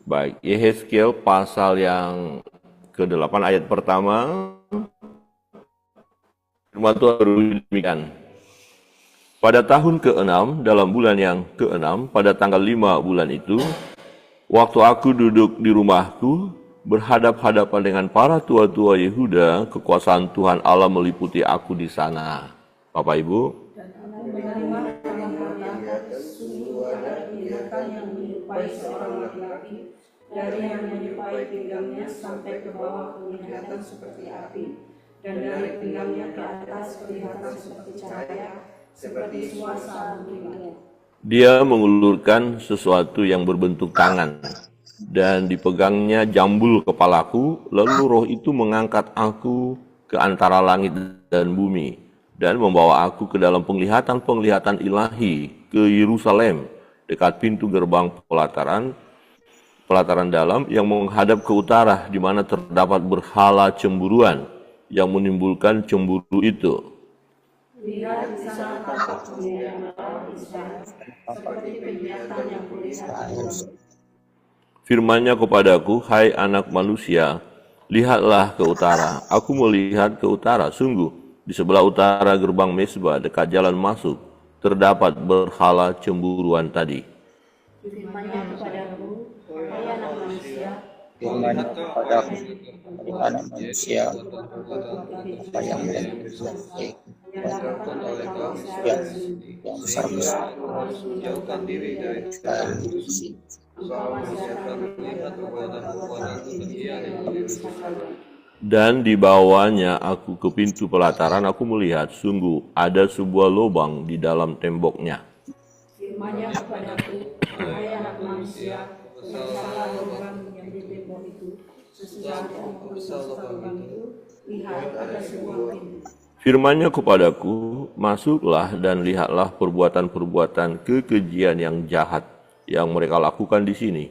Baik, Yehezkiel pasal yang ke-8 ayat pertama, firman Tuhan berbunyi demikian. Pada tahun ke-6, dalam bulan yang ke-6, pada tanggal 5 bulan itu, waktu aku duduk di rumahku, berhadap-hadapan dengan para tua-tua Yehuda, kekuasaan Tuhan Allah meliputi aku di sana. Bapak Ibu, Mendengar tangan berkata, sungguh ada binatang yang menyerupai seorang laki-laki, dari yang menyerupai pinggangnya sampai ke bawah kelihatan seperti api, dan dari pinggangnya ke atas kelihatan seperti cahaya, seperti suasana dunia. dia mengulurkan sesuatu yang berbentuk tangan, dan dipegangnya jambul kepalaku, lalu roh itu mengangkat aku ke antara langit dan bumi, dan membawa aku ke dalam penglihatan-penglihatan ilahi ke Yerusalem, dekat pintu gerbang pelataran dalam yang menghadap ke utara, di mana terdapat berhala cemburuan yang menimbulkan cemburu itu. Lihat di sana tampak kemuliaan Allah di sana, seperti penglihatan yang kulihat di bumi. Firman-Nya kepadaku, hai anak manusia, lihatlah ke utara. Aku melihat ke utara, sungguh, di sebelah utara gerbang Mesbah, dekat jalan masuk, terdapat berhala cemburuan tadi. Firman-Nya kepadaku, hai anak manusia, Firman-Nya kepadaku, hai anak manusia, apa yang menjadi yang dilakukan oleh kaum yang Israel besar-besar harus menjauhkan diri dari Israel di sini. engkau masih akan melihat perbuatan kekejian yang menyusahkan kalian. Dan di bawahnya aku ke pintu pelataran, aku melihat, sungguh, ada sebuah lubang di dalam temboknya. Firman-Nya kepadaku, hai anak manusia, besarlah lubang yang di tembok itu. Sesudah aku membesar lubang itu, lihat ada sebuah pintu. Firman-Nya kepadaku, masuklah dan lihatlah perbuatan-perbuatan kekejian yang jahat yang mereka lakukan di sini.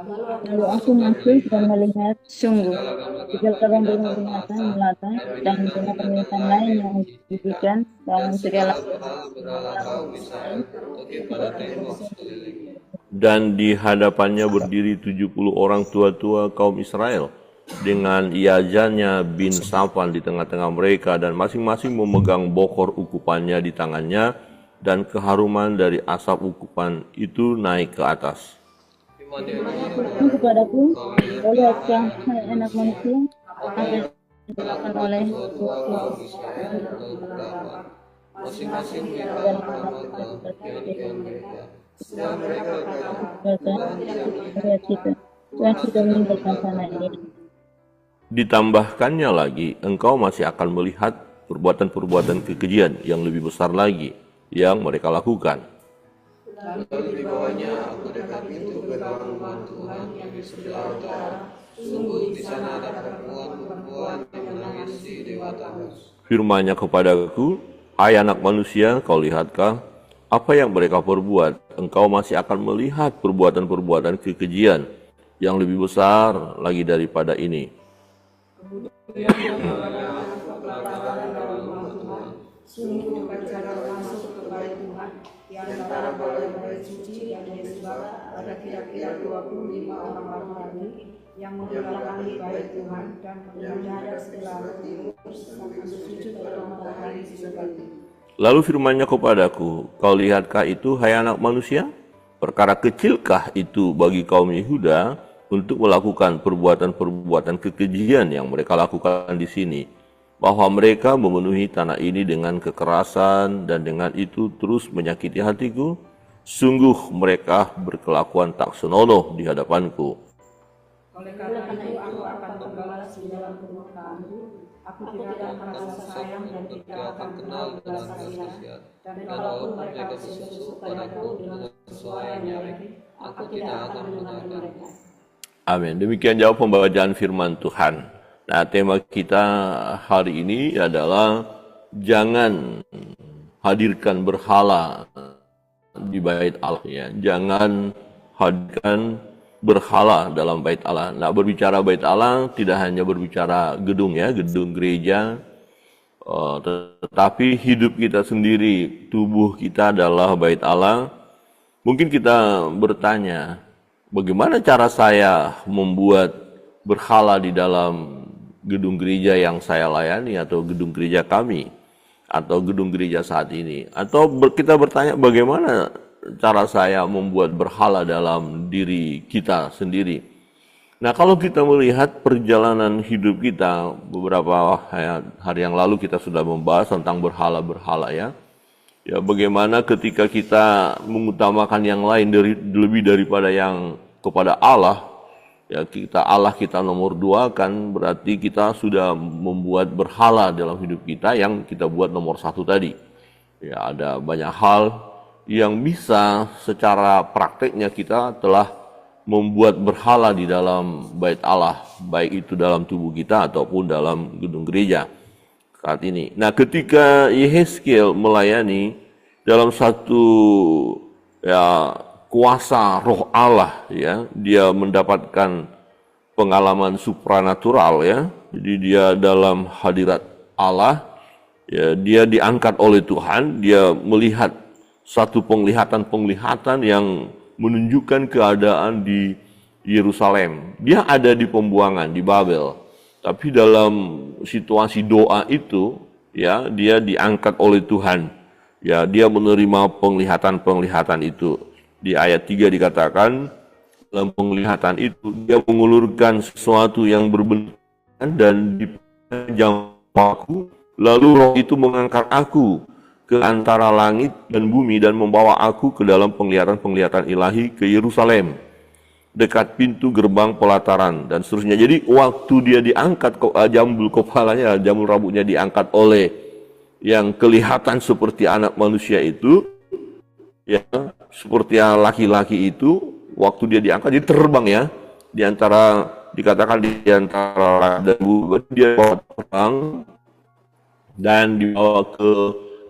Lalu aku masuk dan melihat, sungguh, di dalam binatang melata dan binatang lain yang diberikan dalam segala Dan di hadapannya berdiri 70 orang tua-tua kaum Israel, dengan Iazanya bin Safan di tengah-tengah mereka, dan masing-masing memegang bokor ukupannya di tangannya, dan keharuman dari asap ukupan itu naik ke atas. itu kepadaku, lihatkah, hai anak manusia, apa yang dilakukan oleh Masing-masing dan sedang mereka berkata, lihat kita, Tuhan sudah meninggalkan sana ini. Ditambahkannya lagi, engkau masih akan melihat perbuatan-perbuatan kekejian yang lebih besar lagi yang mereka lakukan. Lalu di bawahnya aku dekat pintu gerbang rumah Tuhan yang di sebelah utara. Sungguh di sana ada perempuan yang menangis di dewa Tamus. Firman-Nya kepadaku, hai anak manusia, kau lihatkah apa yang mereka perbuat? Engkau masih akan melihat perbuatan-perbuatan kekejian yang lebih besar lagi daripada ini. Sungguh berjalan masuk ke bait Tuhan, di antara balai-balai suci yang disebut ada kira-kira 25 orang laki-laki yang membelakangi bait Tuhan dan menghadap sebelah timur sedang sujud pada matahari di sebelahnya. Lalu firman-Nya kepadaku, kau lihatkah itu, hai anak manusia? Perkara kecilkah itu bagi kaum Yehuda untuk melakukan perbuatan-perbuatan kekejian yang mereka lakukan di sini? Bahwa mereka memenuhi tanah ini dengan kekerasan dan dengan itu terus menyakiti hatiku? Sungguh mereka berkelakuan tak senonoh di hadapanku. Oleh karena itu aku akan membalas di dalam kemurkaanku. Aku tidak akan merasa sayang dan tidak akan kenal belas kasihan. Dan kalaupun mereka berseru padaku dengan suara nyaring, aku tidak akan mendengar mereka. Amin. Demikian jawab pembacaan firman Tuhan. Nah, tema kita hari ini adalah jangan hadirkan berhala di bait Allah. Ya. Jangan hadirkan berhala dalam bait Allah. Nah, berbicara bait Allah tidak hanya berbicara gedung ya, gedung gereja, tetapi hidup kita sendiri, tubuh kita adalah bait Allah. Mungkin kita bertanya, bagaimana cara saya membuat berhala di dalam gedung gereja yang saya layani atau gedung gereja kami atau gedung gereja saat ini, atau kita bertanya bagaimana cara saya membuat berhala dalam diri kita sendiri. Nah, kalau kita melihat perjalanan hidup kita, beberapa hari yang lalu kita sudah membahas tentang berhala-berhala ya. Ya, bagaimana ketika kita mengutamakan yang lain lebih daripada yang kepada Allah, ya kita nomor dua kan, berarti kita sudah membuat berhala dalam hidup kita yang kita buat nomor satu tadi. Ya, ada banyak hal yang bisa secara prakteknya kita telah membuat berhala di dalam bait Allah, baik itu dalam tubuh kita ataupun dalam gedung gereja saat ini. Nah, ketika Yehezkiel melayani dalam satu kuasa Roh Allah, ya, dia mendapatkan pengalaman supranatural, ya. Jadi dia dalam hadirat Allah, ya, dia diangkat oleh Tuhan, dia melihat satu penglihatan yang menunjukkan keadaan di Yerusalem. Dia ada di pembuangan di Babel, tapi dalam situasi doa itu, ya, dia diangkat oleh Tuhan. Ya, dia menerima penglihatan itu. Di ayat 3 dikatakan, dalam penglihatan itu dia mengulurkan sesuatu yang berbentuk dan di jangkauanku, lalu roh itu mengangkat aku ke antara langit dan bumi dan membawa aku ke dalam penglihatan ilahi ke Yerusalem, dekat pintu gerbang pelataran dan seterusnya. Jadi waktu dia diangkat, jambul kepalanya, jambul rambutnya diangkat oleh yang kelihatan seperti anak manusia itu, ya, seperti laki-laki itu, waktu dia diangkat dia terbang, ya, di antara, dikatakan di antara dan bumi, dia terbang dan dibawa ke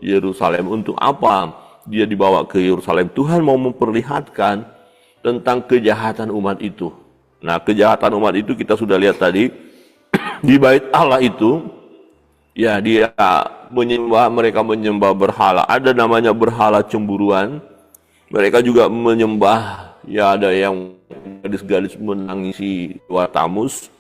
Yerusalem. Untuk apa dia dibawa ke Yerusalem? Tuhan mau memperlihatkan tentang kejahatan umat itu. Nah, kejahatan umat itu kita sudah lihat tadi di bait Allah itu, ya, mereka menyembah berhala. Ada namanya berhala cemburuan. Mereka juga menyembah, ya, ada yang gadis-gadis menangisi Dewa Tamus.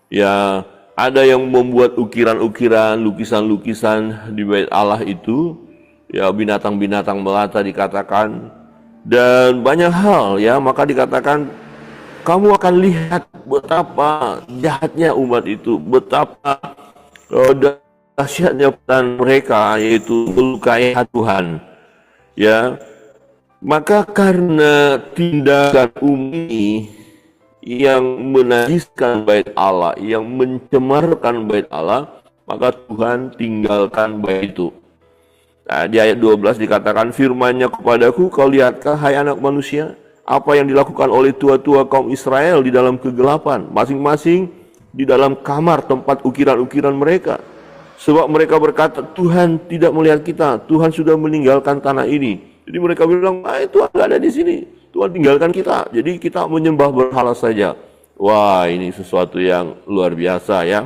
Ya, ada yang membuat ukiran-ukiran, lukisan-lukisan di bait Allah itu, ya, binatang-binatang melata dikatakan, dan banyak hal, ya. Maka dikatakan kamu akan lihat betapa jahatnya umat itu, betapa dahsyatnya peran mereka, yaitu melukai Tuhan, ya. Maka karena tindakan ini yang menajiskan bait Allah, yang mencemarkan bait Allah, maka Tuhan tinggalkan bait itu. Nah, di ayat 12 dikatakan, firman-Nya kepadaku, kau lihatkah hai anak manusia, apa yang dilakukan oleh tua-tua kaum Israel di dalam kegelapan, masing-masing di dalam kamar tempat ukiran-ukiran mereka. Sebab mereka berkata, Tuhan tidak melihat kita, Tuhan sudah meninggalkan tanah ini. Jadi mereka bilang, Tuhan nggak ada di sini, Tuhan tinggalkan kita, jadi kita menyembah berhala saja. Wah, ini sesuatu yang luar biasa, ya.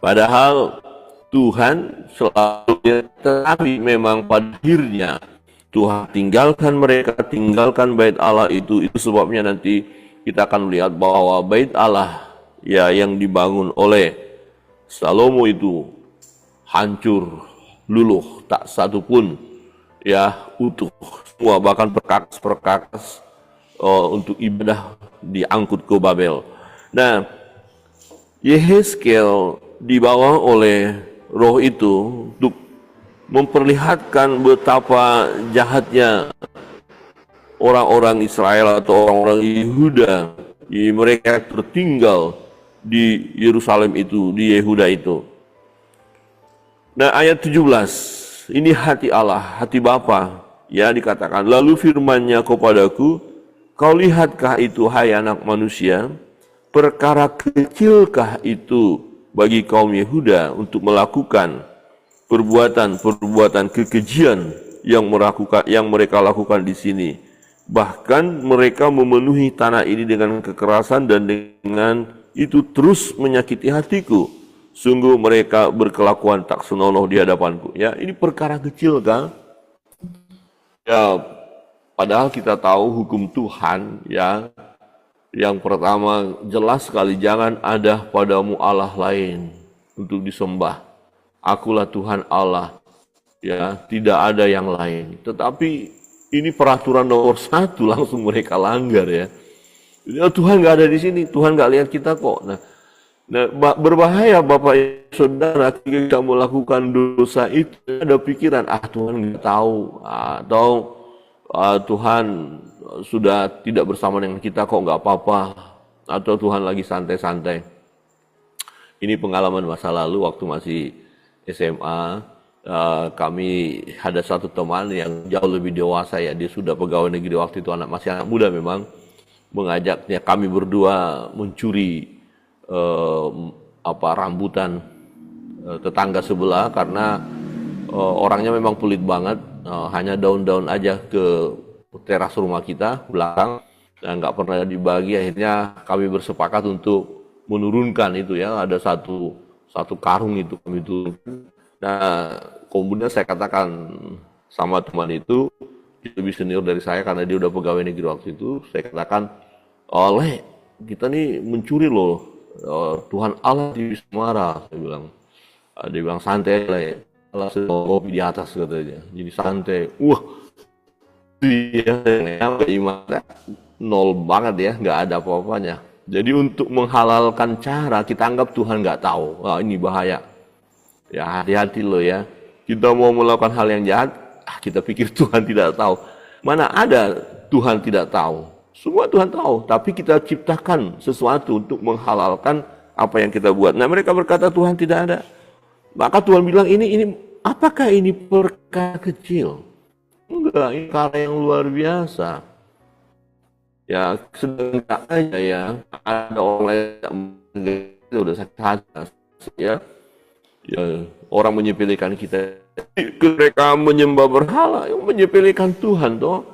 Padahal Tuhan selalu, tetapi memang pada akhirnya Tuhan tinggalkan mereka, tinggalkan bait Allah itu sebabnya nanti kita akan melihat bahwa bait Allah, ya, yang dibangun oleh Salomo itu hancur, luluh, tak satu pun, ya, utuh, semua bahkan perkakas untuk ibadah diangkut ke Babel. Nah, Yehezkiel dibawa oleh roh itu untuk memperlihatkan betapa jahatnya orang-orang Israel atau orang-orang Yehuda, mereka tertinggal di Yerusalem itu, di Yehuda itu. Nah, ayat 17, ini hati Allah, hati Bapa, ya, dikatakan, lalu firman-Nya kepadaku, kau lihatkah itu hai anak manusia, perkara kecilkah itu bagi kaum Yehuda untuk melakukan perbuatan kekejian yang mereka lakukan di sini. Bahkan mereka memenuhi tanah ini dengan kekerasan dan dengan itu terus menyakiti hatiku. Sungguh mereka berkelakuan tak senonoh di hadapanku. Ya, ini perkara kecil kan? Ya, Padahal kita tahu hukum Tuhan ya. Yang pertama jelas sekali, jangan ada padamu Allah lain untuk disembah. Akulah Tuhan Allah, ya, tidak ada yang lain. Tetapi ini peraturan nomor 1 langsung mereka langgar ya. Ya, Tuhan nggak ada di sini, Tuhan nggak lihat kita kok. Nah, berbahaya Bapak Saudara ketika kita melakukan dosa itu, ada pikiran Tuhan nggak tahu, atau Tuhan sudah tidak bersama dengan kita kok, nggak apa-apa, atau Tuhan lagi santai-santai. Ini pengalaman masa lalu waktu masih SMA. Kami ada satu teman yang jauh lebih dewasa ya, dia sudah pegawai negeri waktu itu, masih anak muda memang, mengajaknya kami berdua mencuri rambutan tetangga sebelah karena orangnya memang pelit banget, hanya daun-daun aja ke teras rumah kita belakang dan nggak pernah dibagi. Akhirnya kami bersepakat untuk menurunkan itu ya, ada satu karung itu kami turunkan. Nah, kemudian saya katakan sama teman itu, dia lebih senior dari saya karena dia udah pegawai negeri waktu itu, saya katakan, oleh kita nih mencuri loh, Tuhan Allah bisa marah. Saya bilang, dia bilang santai lah ya, Allah sedang kopi di atas katanya, jadi santai. Wah, dia imannya nol banget ya, nggak ada apa-apanya. Jadi untuk menghalalkan cara kita anggap Tuhan nggak tahu, ini bahaya. Ya hati-hati loh ya, kita mau melakukan hal yang jahat, kita pikir Tuhan tidak tahu. Mana ada Tuhan tidak tahu? Semua Tuhan tahu, tapi kita ciptakan sesuatu untuk menghalalkan apa yang kita buat. Nah, mereka berkata Tuhan tidak ada. Maka Tuhan bilang ini apakah ini perkara kecil? Enggak, ini perkara yang luar biasa. Ya, sedang aja ya, ada orang lain udah sakit hati ya. Ya, orang menyepelekan kita, mereka menyembah berhala, yang menyepelekan Tuhan toh,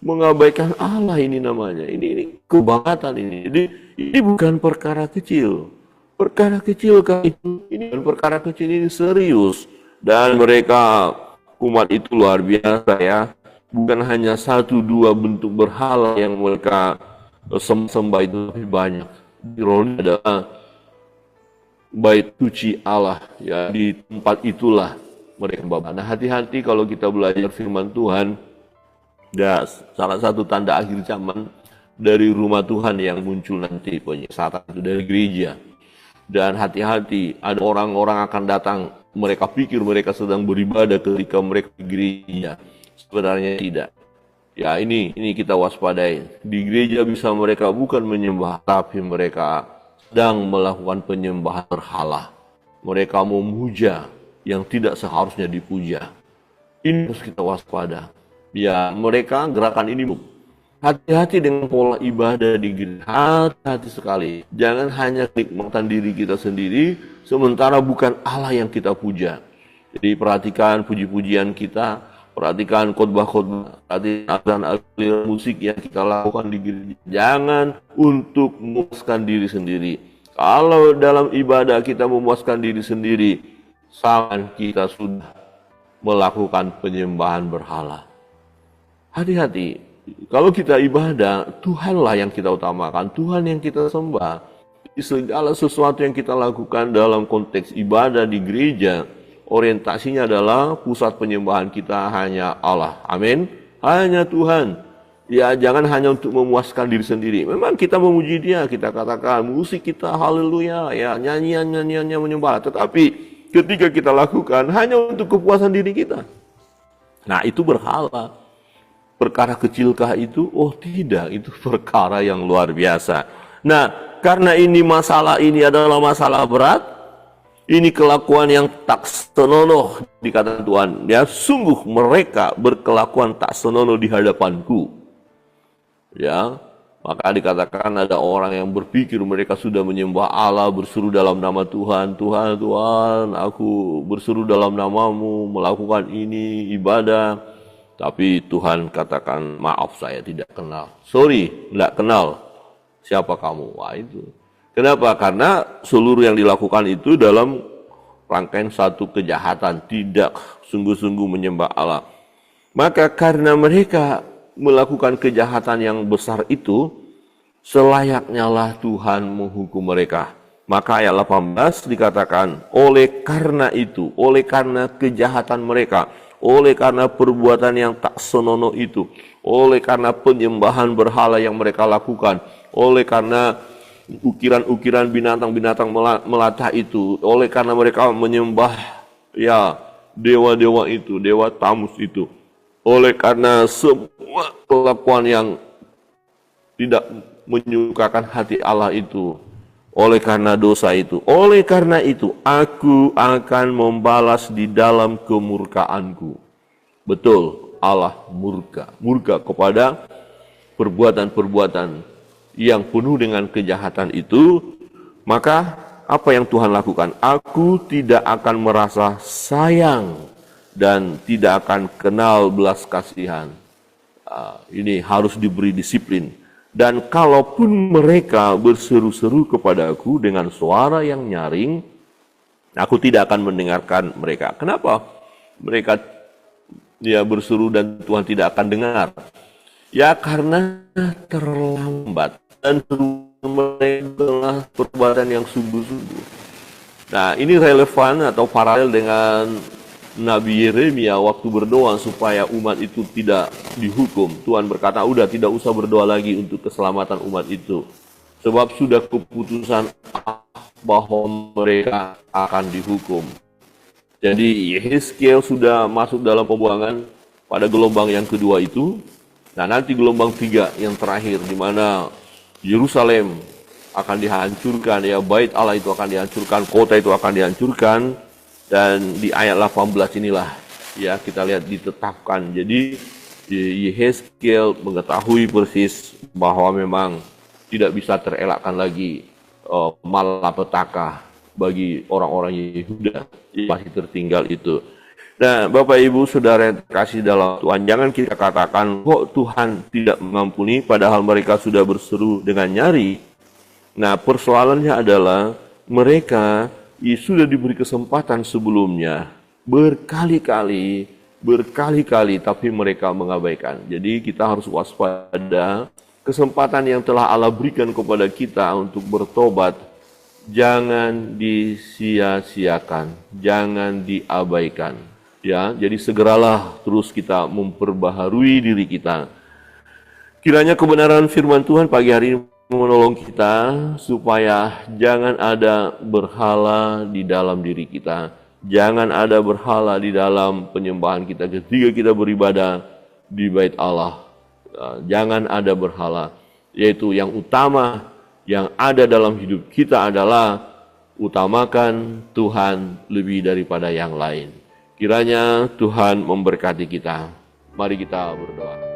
mengabaikan Allah, ini namanya, ini kebangatan ini. Jadi ini bukan perkara kecil, perkara kecil kan itu, ini bukan perkara kecil, ini serius. Dan mereka umat itu luar biasa ya, bukan hanya 1-2 bentuk berhala yang mereka sembah itu, tapi banyak. Di role adalah bait suci Allah ya, di tempat itulah mereka membahas. Nah, hati-hati kalau kita belajar firman Tuhan. Ya, salah satu tanda akhir zaman dari rumah Tuhan yang muncul nanti penyesatan itu dari gereja. Dan hati-hati, ada orang-orang akan datang, mereka pikir mereka sedang beribadah ketika mereka di gereja. Sebenarnya tidak. Ya, ini kita waspadai. Di gereja bisa mereka bukan menyembah, tapi mereka sedang melakukan penyembahan berhala. Mereka memuja yang tidak seharusnya dipuja. Ini harus kita waspada. Ya, mereka gerakan ini. Hati-hati dengan pola ibadah di gereja. Hati-hati sekali. Jangan hanya kenikmatan diri kita sendiri, sementara bukan Allah yang kita puja. Jadi perhatikan puji-pujian kita, perhatikan khotbah-khotbah, perhatikan aliran musik yang kita lakukan di gereja. Jangan untuk memuaskan diri sendiri. Kalau dalam ibadah kita memuaskan diri sendiri, sama kita sudah melakukan penyembahan berhala. Hati-hati, kalau kita ibadah, Tuhanlah yang kita utamakan, Tuhan yang kita sembah. Segala sesuatu yang kita lakukan dalam konteks ibadah di gereja, orientasinya adalah pusat penyembahan kita hanya Allah. Amin. Hanya Tuhan. Ya, jangan hanya untuk memuaskan diri sendiri. Memang kita memuji Dia, kita katakan musik kita haleluya, ya, nyanyian-nyanyiannya menyembah. Tetapi ketika kita lakukan hanya untuk kepuasan diri kita, nah itu berhala. Perkara kecilkah itu? Oh tidak, itu perkara yang luar biasa. Nah, karena ini masalah ini adalah masalah berat, ini kelakuan yang tak senonoh dikatakan Tuhan. Ya, sungguh mereka berkelakuan tak senonoh di hadapanku. Ya, maka dikatakan ada orang yang berpikir mereka sudah menyembah Allah, berseru dalam nama Tuhan. Tuhan, Tuhan, aku berseru dalam namamu, melakukan ini, ibadah. Tapi Tuhan katakan, maaf saya tidak kenal. Sorry, tidak kenal. Siapa kamu? Wah itu. Kenapa? Karena seluruh yang dilakukan itu dalam rangkaian satu kejahatan. Tidak sungguh-sungguh menyembah Allah. Maka karena mereka melakukan kejahatan yang besar itu, selayaknya lah Tuhan menghukum mereka. Maka ayat 18 dikatakan, oleh karena itu, oleh karena kejahatan mereka, oleh karena perbuatan yang tak senonoh itu, oleh karena penyembahan berhala yang mereka lakukan, oleh karena ukiran-ukiran binatang-binatang melata itu, oleh karena mereka menyembah ya dewa-dewa itu, dewa Tamus itu, oleh karena semua kelakuan yang tidak menyukakan hati Allah itu, oleh karena dosa itu, oleh karena itu aku akan membalas di dalam kemurkaanku. Betul, Allah murka kepada perbuatan-perbuatan yang penuh dengan kejahatan itu. Maka apa yang Tuhan lakukan? Aku tidak akan merasa sayang dan tidak akan kenal belas kasihan. Ini harus diberi disiplin. Dan kalaupun mereka berseru-seru kepadaku dengan suara yang nyaring, aku tidak akan mendengarkan mereka. Kenapa mereka berseru dan Tuhan tidak akan dengar? Ya karena terlambat dan mereka adalah perbuatan yang sungguh-sungguh. Nah, ini relevan atau paralel dengan Nabi Yeremia waktu berdoa supaya umat itu tidak dihukum. Tuhan berkata, udah tidak usah berdoa lagi untuk keselamatan umat itu. Sebab sudah keputusan bahwa mereka akan dihukum. Jadi Yehezkiel sudah masuk dalam pembuangan pada gelombang yang kedua itu. Nah, nanti gelombang 3 yang terakhir di mana Yerusalem akan dihancurkan, ya bait Allah itu akan dihancurkan, kota itu akan dihancurkan. Dan di ayat 18 inilah ya kita lihat ditetapkan. Jadi Yehezkiel mengetahui persis bahwa memang tidak bisa terelakkan lagi malapetaka bagi orang-orang Yehuda yang masih tertinggal itu. Nah, Bapak Ibu Saudara yang terkasih dalam Tuhan, jangan kita katakan kok Tuhan tidak mengampuni padahal mereka sudah berseru dengan nyari. Nah, persoalannya adalah mereka sudah diberi kesempatan sebelumnya berkali-kali, tapi mereka mengabaikan. Jadi kita harus waspada. Kesempatan yang telah Allah berikan kepada kita untuk bertobat, jangan disia-siakan, jangan diabaikan. Ya, jadi segeralah terus kita memperbaharui diri kita. Kiranya kebenaran firman Tuhan pagi hari ini menolong kita supaya jangan ada berhala di dalam diri kita. Jangan ada berhala di dalam penyembahan kita ketika kita beribadah di bait Allah. Jangan ada berhala. Yaitu yang utama yang ada dalam hidup kita adalah utamakan Tuhan lebih daripada yang lain. Kiranya Tuhan memberkati kita. Mari kita berdoa.